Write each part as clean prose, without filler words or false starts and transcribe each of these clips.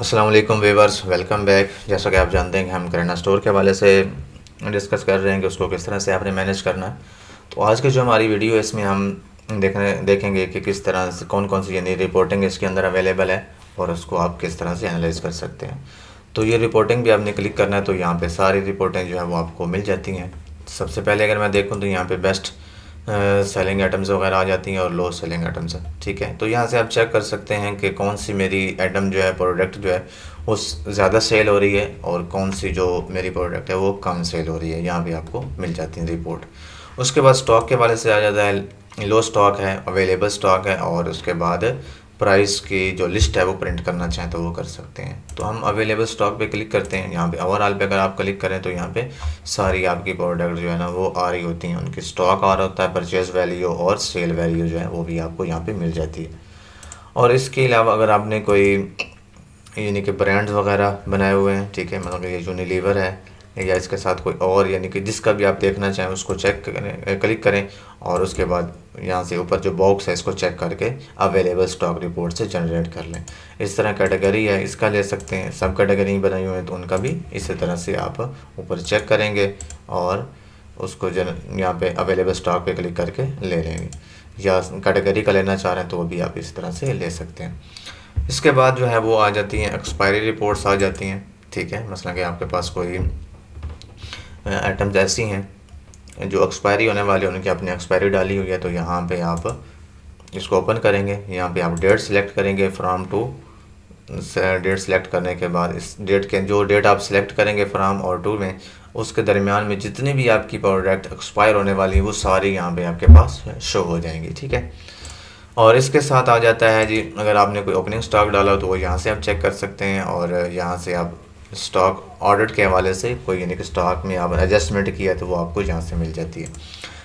अस्सलाम वालेकुम viewers, welcome back. जैसा कि आप जानते हैं कि हम किराना स्टोर के हवाले से डिस्कस कर रहे हैं कि उसको किस तरह से आपने मैनेज करना है। तो आज की जो हमारी वीडियो है इसमें हम देखेंगे कि किस तरह से कौन कौन सी यानी रिपोर्टिंग इसके अंदर अवेलेबल है और उसको आप किस तरह से एनालाइज कर सकते हैं। तो ये रिपोर्टिंग भी आपने क्लिक करना है तो यहाँ पे सारी रिपोर्टें जो है वो आपको मिल जाती हैं। सबसे पहले अगर मैं देखूँ तो यहाँ पे बेस्ट सेलिंग आइटम्स वगैरह आ जाती हैं और लो सेलिंग आइटम्स है। ठीक है, तो यहाँ से आप चेक कर सकते हैं कि कौन सी मेरी आइटम जो है, प्रोडक्ट जो है वो ज़्यादा सेल हो रही है और कौन सी जो मेरी प्रोडक्ट है वो कम सेल हो रही है। यहाँ भी आपको मिल जाती है रिपोर्ट। उसके बाद स्टॉक के वाले से आ जाता है, लो स्टॉक है, अवेलेबल स्टॉक है और उसके बाद प्राइस की जो लिस्ट है वो प्रिंट करना चाहें तो वो कर सकते हैं। तो हम अवेलेबल स्टॉक पे क्लिक करते हैं। यहाँ पे ओवरऑल पे अगर आप क्लिक करें तो यहाँ पे सारी आपकी प्रोडक्ट जो है ना वो आ रही होती हैं, उनकी स्टॉक आ रहा होता है, परचेज़ वैल्यू और सेल वैल्यू जो है वो भी आपको यहाँ पे मिल जाती है। और इसके अलावा अगर आपने कोई यानी कि ब्रांड्स वगैरह बनाए हुए हैं, ठीक है, मतलब ये यूनिलीवर है या इसके साथ कोई और यानी कि जिसका भी आप देखना चाहें उसको चेक करें, क्लिक करें और उसके बाद यहाँ से ऊपर जो बॉक्स है इसको चेक करके अवेलेबल स्टॉक रिपोर्ट से जनरेट कर लें। इस तरह कैटेगरी है इसका ले सकते हैं, सब कैटेगरी बनाई हुई है तो उनका भी इसी तरह से आप ऊपर चेक करेंगे और उसको यहाँ पे अवेलेबल स्टॉक पे क्लिक करके ले लेंगे। या कैटेगरी का लेना चाह रहे हैं तो वो भी आप इस तरह से ले सकते हैं। इसके बाद जो है वो आ जाती हैं एक्सपायरी रिपोर्ट्स आ जाती हैं। ठीक है, मसलन कि आपके पास कोई आइटम्स ऐसी हैं जो एक्सपायरी होने वाली है, उनकी आपने एक्सपायरी डाली हुई है तो यहाँ पे आप इसको ओपन करेंगे। यहाँ पे आप डेट सेलेक्ट करेंगे फ्राम टू, डेट सेलेक्ट करने के बाद इस डेट के जो डेट आप सेलेक्ट करेंगे फ्राम और टू में उसके दरमियान में जितनी भी आपकी प्रोडक्ट एक्सपायर होने वाली है वो सारी यहाँ पे आपके पास शो हो जाएंगी। ठीक है, और इसके साथ आ जाता है जी, अगर आपने कोई ओपनिंग स्टॉक डाला हो तो वो यहाँ से आप चेक कर सकते हैं और यहाँ से आप स्टॉक ऑर्डर के हवाले से कोई यानी कि स्टॉक में आप एडजस्टमेंट किया तो वो आपको यहाँ से मिल जाती है।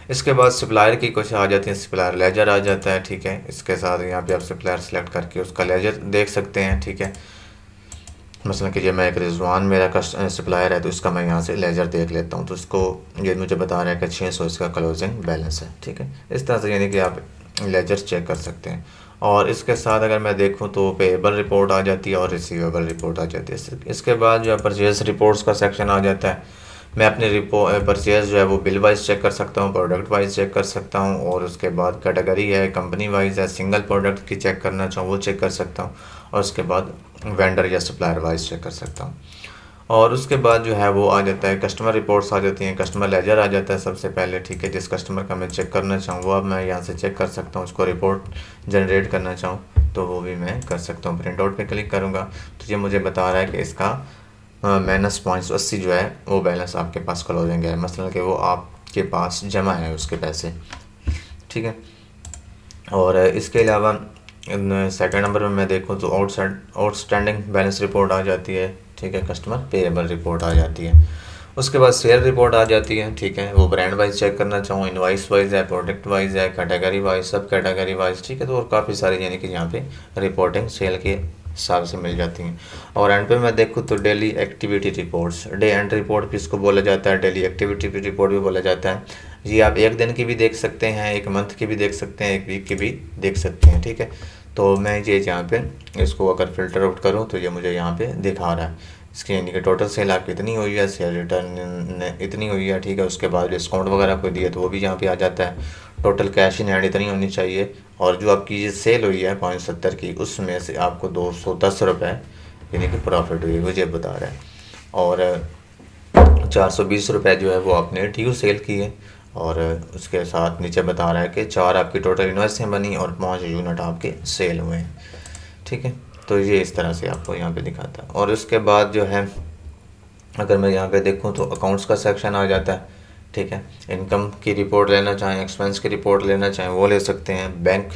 इसके बाद सप्लायर की कुछ आ जाती है, सप्लायर लेजर आ जाता है। ठीक है, इसके साथ यहाँ पे आप सप्लायर सेलेक्ट करके उसका लेजर देख सकते हैं। ठीक है, मसलन कि मैं एक रिजवान मेरा सप्लायर है तो इसका मैं यहाँ से लेजर देख लेता हूँ तो इसको ये मुझे बता रहा है कि 600 इसका क्लोजिंग बैलेंस है। ठीक है, इस तरह से यानी कि आप लेजर चेक कर सकते हैं। और इसके साथ अगर मैं देखूं तो पेएबल रिपोर्ट आ जाती है और रिसीवेबल रिपोर्ट आ जाती है। इसके बाद जो है परचेज़ रिपोर्ट्स का सेक्शन आ जाता है। मैं अपने परचेज़ जो है वो बिल वाइज चेक कर सकता हूँ, प्रोडक्ट वाइज चेक कर सकता हूँ और उसके बाद कैटेगरी है, कंपनी वाइज है, सिंगल प्रोडक्ट की चेक करना चाहूँ वो चेक कर सकता हूँ और उसके बाद वेंडर या सप्लायर वाइज चेक कर सकता हूँ। और उसके बाद जो है वो आ जाता है कस्टमर रिपोर्ट्स आ जाती हैं, कस्टमर लेजर आ जाता है सबसे पहले। ठीक है, जिस कस्टमर का मैं चेक करना चाहूँ वो अब मैं यहाँ से चेक कर सकता हूँ, उसको रिपोर्ट जनरेट करना चाहूँ तो वो भी मैं कर सकता हूँ। प्रिंट आउट पे क्लिक करूँगा तो ये मुझे बता रहा है कि इसका -0.80 जो है वो बैलेंस आपके पास क्लोजिंग है, मतलब कि वो आपके पास जमा है उसके पैसे। ठीक है, और इसके अलावा सेकंड नंबर में मैं देखूँ तो आउटस्टैंडिंग बैलेंस रिपोर्ट आ जाती है। ठीक है, कस्टमर पेएबल रिपोर्ट आ जाती है। उसके बाद सेल रिपोर्ट आ जाती है। ठीक है, वो ब्रांड वाइज चेक करना चाहूँ, इनवाइस वाइज है, प्रोडक्ट वाइज है, कैटेगरी वाइज, सब कैटेगरी वाइज। ठीक है, तो और काफ़ी सारी यानी कि यहाँ पे रिपोर्टिंग सेल के हिसाब से मिल जाती हैं। और एंड पे मैं देखूँ तो daily activity reports, day and report भी इसको बोला जाता है, डेली एक्टिविटी रिपोर्ट भी बोला जाता है। ये आप एक दिन की भी देख सकते हैं, एक मंथ की भी देख सकते हैं, एक वीक की भी देख सकते हैं। ठीक है, तो मैं ये यहाँ पे इसको अगर फ़िल्टर आउट करूँ तो ये मुझे यहाँ पे दिखा रहा है इसकी यानी कि टोटल सेल आपकी इतनी हुई है, सेल रिटर्न इतनी हुई है। ठीक है, उसके बाद डिस्काउंट वगैरह कोई दिए तो वो भी यहाँ पे आ जाता है। टोटल कैश इन हैंड इतनी होनी चाहिए और जो आपकी ये सेल हुई है 570 की उसमें से आपको 210 रुपये यानी कि प्रॉफिट हुई है, मुझे बता रहा है। और 420 रुपये जो है वो आपने ड्यू सेल की है और उसके साथ नीचे बता रहा है कि 4 आपकी टोटल इन्वेस्टें बनी और 5 यूनिट आपके सेल हुए हैं। ठीक है, तो ये इस तरह से आपको यहाँ पे दिखाता है। और उसके बाद जो है अगर मैं यहाँ पे देखूँ तो अकाउंट्स का सेक्शन आ जाता है। ठीक है, इनकम की रिपोर्ट लेना चाहें, एक्सपेंस की रिपोर्ट लेना चाहें वो ले सकते हैं, बैंक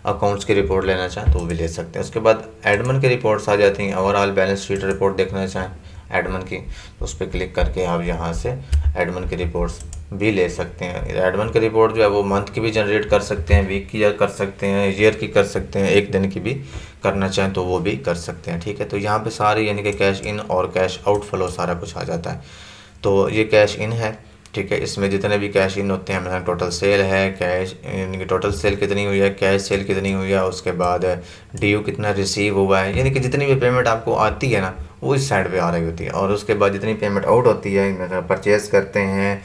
अकाउंट्स की रिपोर्ट लेना चाहें तो वो भी ले सकते हैं। उसके बाद एडमिन की रिपोर्ट्स आ जाती हैं, ओवरऑल बैलेंस शीट रिपोर्ट देखना चाहें एडमिन की तो उस पर क्लिक करके आप यहाँ से एडमिन की रिपोर्ट्स भी ले सकते हैं। एडमिन की रिपोर्ट जो है वो मंथ की भी जनरेट कर सकते हैं, वीक की कर सकते हैं, ईयर की कर सकते हैं, एक दिन की भी करना चाहें तो वो भी कर सकते हैं। ठीक है, तो यहाँ पे सारे यानी कि कैश इन और कैश आउट फ्लो सारा कुछ आ जाता है। तो ये कैश इन है। ठीक है। इसमें जितने भी कैश इन होते हैं, मतलब टोटल सेल है, कैश यानी कि टोटल सेल कितनी हुई है, कैश सेल कितनी हुई है, उसके बाद ड्यू कितना रिसीव हुआ है, यानी कि जितनी भी पेमेंट आपको आती है ना वो इस साइड पे आ रही होती है। और उसके बाद जितनी पेमेंट आउट होती है, मतलब परचेज़ करते हैं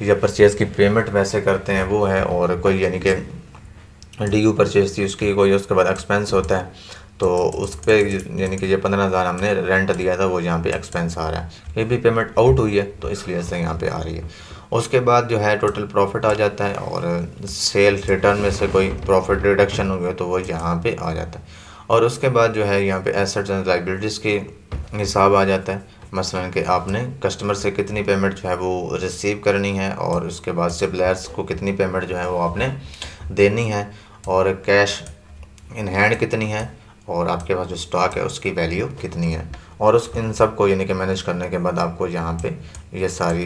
या परचेज़ की पेमेंट वैसे करते हैं वो है, और कोई यानी कि डी यू परचेज थी उसकी कोई, उसके बाद एक्सपेंस होता है तो उस पर यानी कि ये 15,000 हमने रेंट दिया था वो यहाँ पे एक्सपेंस आ रहा है। ये भी पेमेंट आउट हुई है तो इसलिए से यहाँ पे आ रही है। उसके बाद जो है टोटल प्रॉफिट आ जाता है, और सेल रिटर्न में से कोई प्रॉफिट रिडक्शन हो गया तो वो यहाँ पे आ जाता है। और उसके बाद जो है यहाँ पे एसेट्स एंड लाइबिलिटीज़ के हिसाब आ जाता है, मसलन कि आपने कस्टमर से कितनी पेमेंट जो है वो रिसीव करनी है, और उसके बाद सप्लायर्स को कितनी पेमेंट जो है वो आपने देनी है, और कैश इन हैंड कितनी है, और आपके पास जो स्टॉक है उसकी वैल्यू कितनी है। और उस इन सब को यानी कि मैनेज करने के बाद आपको यहाँ पे ये सारी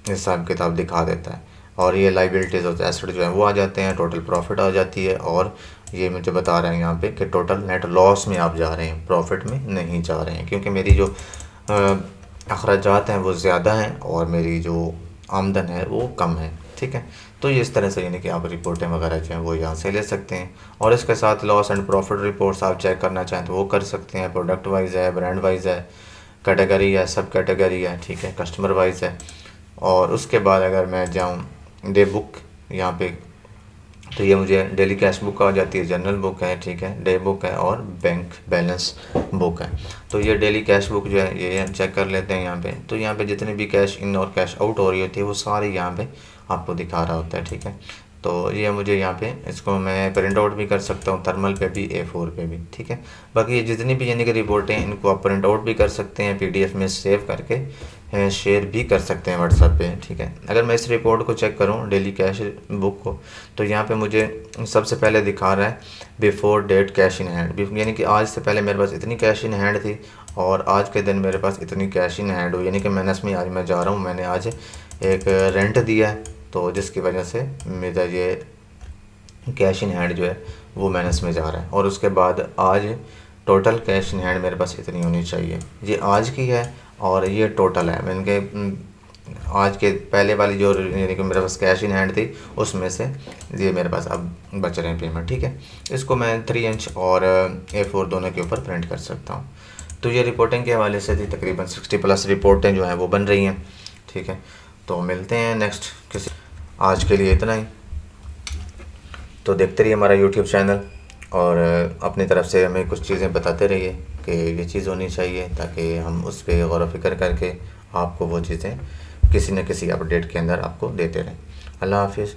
हिसाब किताब दिखा देता है। और ये लाइबिलिटीज़ और एसेट जो है वो आ जाते हैं, टोटल प्रॉफिट आ जाती है, और ये मुझे बता रहे हैं यहाँ पे कि टोटल नेट लॉस में आप जा रहे हैं, प्रॉफिट में नहीं जा रहे हैं, क्योंकि मेरी जो अखराजात हैं वो ज़्यादा हैं और मेरी जो आमदन है वो कम है। ठीक है, तो ये इस तरह से यानी कि आप रिपोर्टें वगैरह जो हैं वो यहाँ से ले सकते हैं। और इसके साथ लॉस एंड प्रॉफिट रिपोर्ट्स आप चेक करना चाहें तो वो कर सकते हैं। प्रोडक्ट वाइज है, ब्रांड वाइज है, कैटेगरी है, सब कैटेगरी है, ठीक है, कस्टमर वाइज है। और उसके बाद अगर मैं जाऊँ डे बुक यहाँ पे, तो ये मुझे डेली कैश बुक आ जाती है, जनरल बुक है, ठीक है, डे बुक है, और बैंक बैलेंस बुक है। तो ये डेली कैश बुक जो है ये चेक कर लेते हैं यहाँ पे। तो यहाँ पे जितनी भी कैश इन और कैश आउट हो रही होती है वो सारी यहाँ पे आपको दिखा रहा होता है। ठीक है, तो ये मुझे यहाँ पे इसको मैं प्रिंट आउट भी कर सकता हूँ, थर्मल पे भी, A4 पे भी। ठीक है, बाकी ये जितनी भी यानी कि रिपोर्टें इनको आप प्रिंट आउट भी कर सकते हैं, PDF में सेव करके शेयर भी कर सकते हैं व्हाट्सएप पे। ठीक है, अगर मैं इस रिपोर्ट को चेक करूँ डेली कैश बुक को, तो यहाँ पे मुझे सबसे पहले दिखा रहा है before date cash in hand, यानी कि आज से पहले मेरे पास इतनी कैश इन हैंड थी और आज के दिन मेरे पास इतनी कैश इन हैंड हुई, यानी कि माइनस में आज मैं जा रहा हूँ। मैंने आज एक रेंट दिया है तो जिसकी वजह से मेरा ये कैश इन हैंड जो है वो माइनस में जा रहा है। और उसके बाद आज टोटल कैश इन हैंड मेरे पास इतनी होनी चाहिए, ये आज की है और ये टोटल है। मैंने के आज के पहले वाली जो यानी कि मेरे पास कैश इन हैंड थी उसमें से ये मेरे पास अब बच रहे हैं पेमेंट। ठीक है, इसको मैं 3 इंच और A4 दोनों के ऊपर प्रिंट कर सकता हूँ। तो ये रिपोर्टिंग के हवाले से थी, तकरीबन 60+ रिपोर्टें जो हैं वो बन रही हैं। ठीक है, तो मिलते हैं नेक्स्ट किसी, आज के लिए इतना ही। तो देखते रहिए हमारा YouTube चैनल और अपनी तरफ से हमें कुछ चीज़ें बताते रहिए कि ये चीज़ होनी चाहिए, ताकि हम उस पर गौर व फिक्र करके आपको वो चीज़ें किसी न किसी अपडेट के अंदर आपको देते रहें। अल्लाह हाफिज़।